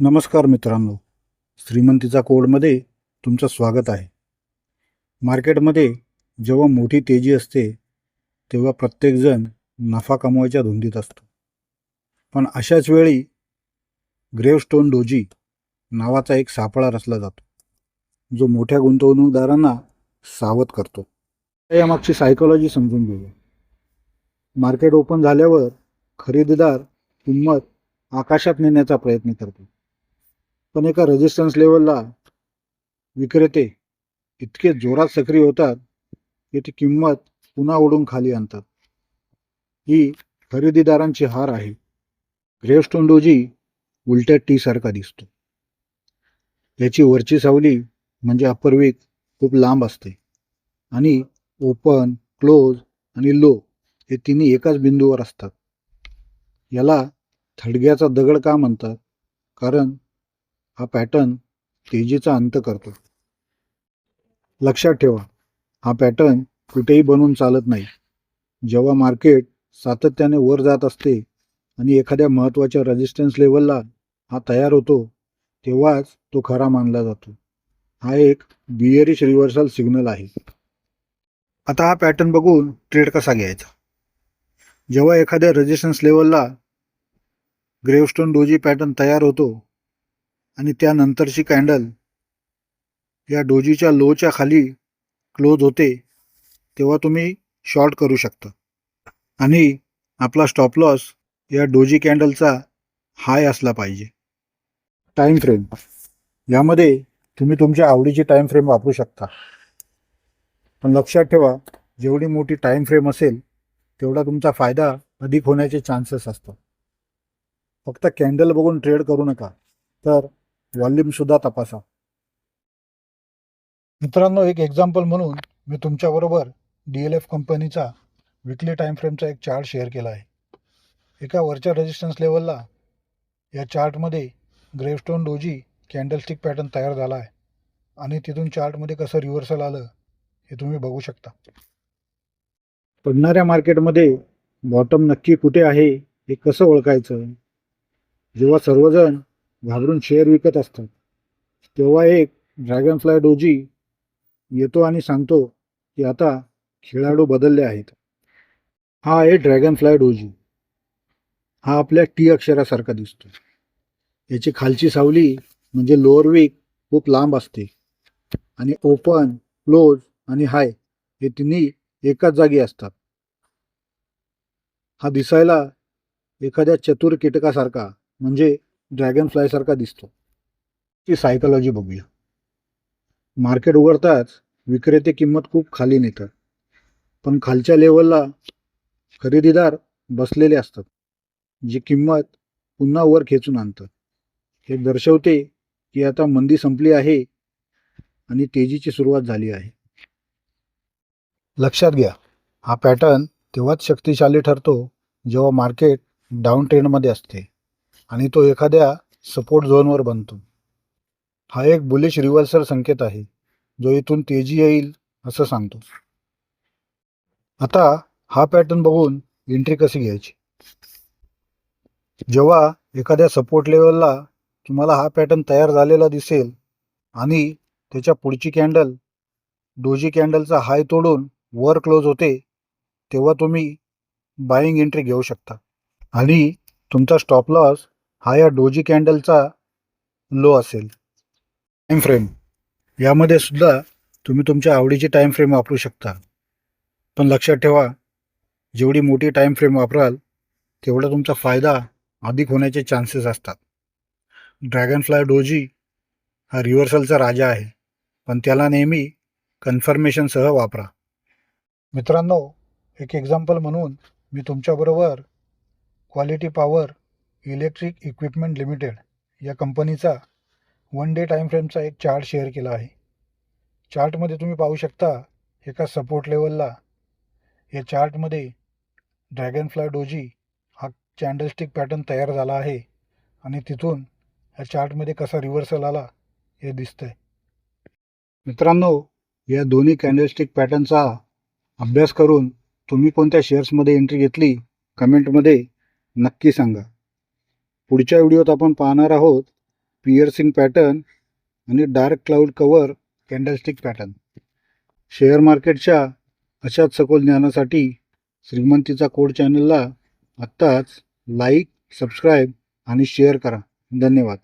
नमस्कार मित्रांनो, श्रीमंतीचा कोडमध्ये तुमचं स्वागत आहे. मार्केटमध्ये जेव्हा मोठी तेजी असते तेव्हा प्रत्येकजण नफा कमवायच्या धुंदीत असतो. पण अशाच वेळी ग्रेवस्टोन डोजी नावाचा एक सापळा रचला जातो, जो मोठ्या गुंतवणूकदारांना सावध करतो. यामागची सायकॉलॉजी समजून घेऊया. मार्केट ओपन झाल्यावर खरेदीदार किंमत आकाशात नेण्याचा प्रयत्न करतो, पण एका रेजिस्टन्स लेवलला विक्रेते इतके जोरात सक्रिय होतात की ती किंमत पुन्हा ओढून खाली आणतात. ही खरेदीदारांची हार आहे. ग्रेवस्टोन डोजी उलट्या टी सारखा दिसतो. याची वरची सावली म्हणजे अप्पर विक खूप लांब असते आणि ओपन, क्लोज आणि लो हे तिन्ही एकाच बिंदूवर असतात. याला थडग्याचा दगड का म्हणतात? कारण हा पॅटर्न तेजीचा अंत करतो. लक्षात ठेवा, हा पॅटर्न कुठेही बनवून चालत नाही. जेव्हा मार्केट सातत्याने वर जात असते आणि एखाद्या महत्त्वाच्या रेजिस्टन्स लेवलला हा तयार होतो, तेव्हाच तो खरा मानला जातो. हा एक बियरिश रिव्हर्सल सिग्नल आहे. आता हा पॅटर्न बघून ट्रेड कसा घ्यायचा? जेव्हा एखाद्या रेजिस्टन्स लेवलला ग्रेवस्टोन डोजी पॅटर्न तयार होतो आणि त्यानंतरची कॅन्डल या डोजीच्या लोच्या खाली क्लोज होते, तेव्हा तुम्ही शॉर्ट करू शकता आणि आपला स्टॉप लॉस या डोजी कॅन्डलचा हाय असला पाहिजे. टाइम फ्रेम, यामध्ये तुम्ही तुमच्या आवडीची टाइम फ्रेम वापरू शकता. पण लक्षात ठेवा, जेवढी मोठी टाइम फ्रेम असेल तेवढा तुमचा फायदा अधिक होण्याचे चान्सेस असतात. फक्त कॅन्डल बघून ट्रेड करू नका, तर व्हॉल्यूम सुद्धा तपासा. मित्रांनो, एक एक्झाम्पल म्हणून मी तुमच्याबरोबर DLF कंपनीचा विकली टाइम फ्रेमचा एक चार्ट शेअर केला आहे. एका वरच्या रेजिस्टन्स लेवलला या चार्टमध्ये ग्रेवस्टोन डोजी कॅन्डलस्टिक पॅटर्न तयार झाला आहे आणि तिथून चार्टमध्ये कसं रिव्हर्सल आलं हे तुम्ही बघू शकता. पडणाऱ्या मार्केटमध्ये बॉटम नक्की कुठे आहे हे कसं ओळखायचं? जेव्हा सर्वजण घाबरून शेअर विकत असतात तेव्हा एक ड्रॅगनफ्लाय डोजी येतो आणि सांगतो की आता खेळाडू बदलले आहेत. हा आहे ड्रॅगनफ्लाय डोजी. हा आपल्या टी अक्षरासारखा दिसतो. याची खालची सावली म्हणजे लोअर विक खूप लांब असते आणि ओपन, क्लोज आणि हाय हे तिन्ही एकाच जागी असतात. हा दिसायला एखाद्या चतुर कीटकासारखा म्हणजे ड्रॅगन सारखा दिसतो. ती सायकॉलॉजी बघूया. मार्केट उघडताच विक्रेते किंमत खूप खाली नेतात, पण खालच्या लेवलला खरेदीदार बसलेले असतात, जी किंमत पुन्हा वर खेचून आणतात. हे दर्शवते की आता मंदी संपली आहे आणि तेजीची सुरुवात झाली आहे. लक्षात घ्या, हा पॅटर्न तेव्हाच शक्तिशाली ठरतो जेव्हा मार्केट डाऊन ट्रेंडमध्ये असते आणि तो एखाद्या सपोर्ट झोनवर बनतो. हा एक बुलिश रिव्हर्सल संकेत आहे, जो इथून तेजी येईल असं सांगतो. आता हा पॅटर्न बघून एंट्री कशी घ्यायची? जेव्हा एखाद्या सपोर्ट लेवलला तुम्हाला हा पॅटर्न तयार झालेला दिसेल आणि त्याच्या पुढची कॅन्डल डोजी कॅन्डलचा हाय तोडून वर क्लोज होते, तेव्हा तुम्ही बाईंग एंट्री घेऊ शकता आणि तुमचा स्टॉप लॉस हा या डोजी कॅन्डलचा लो असेल. टाइम फ्रेम, यामध्ये सुद्धा तुम्ही तुमच्या आवडीची टाइम फ्रेम वापरू शकता. पण लक्षात ठेवा, जेवढी मोठी टाइम फ्रेम वापराल तेवढा तुमचा फायदा अधिक होण्याचे चान्सेस असतात. ड्रॅगनफ्लाय डोजी हा रिव्हर्सलचा राजा आहे, पण त्याला नेहमी कन्फर्मेशनसह वापरा. मित्रांनो, एक एक्झाम्पल म्हणून मी तुमच्याबरोबर quality power electric equipment limited या कंपनीचा 1 डे टाइम फ्रेमचा एक चार्ट शेअर केला आहे. चार्टमध्ये तुम्ही पाहू शकता, एका सपोर्ट लेवलला या चार्टमध्ये ड्रॅगनफ्लाय डोजी हा कॅन्डलस्टिक पॅटर्न तयार झाला आहे आणि तिथून या चार्टमध्ये कसा रिव्हर्सल आला हे दिसतंय. मित्रांनो, या दोन्ही कॅन्डलस्टिक पॅटर्नचा अभ्यास करून तुम्ही कोणत्या शेअर्समध्ये एंट्री घेतली कमेंटमध्ये नक्की सांगा. पुढच्या व्हिडिओत आपण पाहणार आहोत पिअर्सिंग पॅटर्न आणि dark cloud cover candlestick pattern. Share मार्केटच्या अशाच सखोल ज्ञानासाठी श्रीमंतीचा कोड चॅनलला आत्ताच लाईक, सबस्क्राईब आणि शेअर करा. धन्यवाद.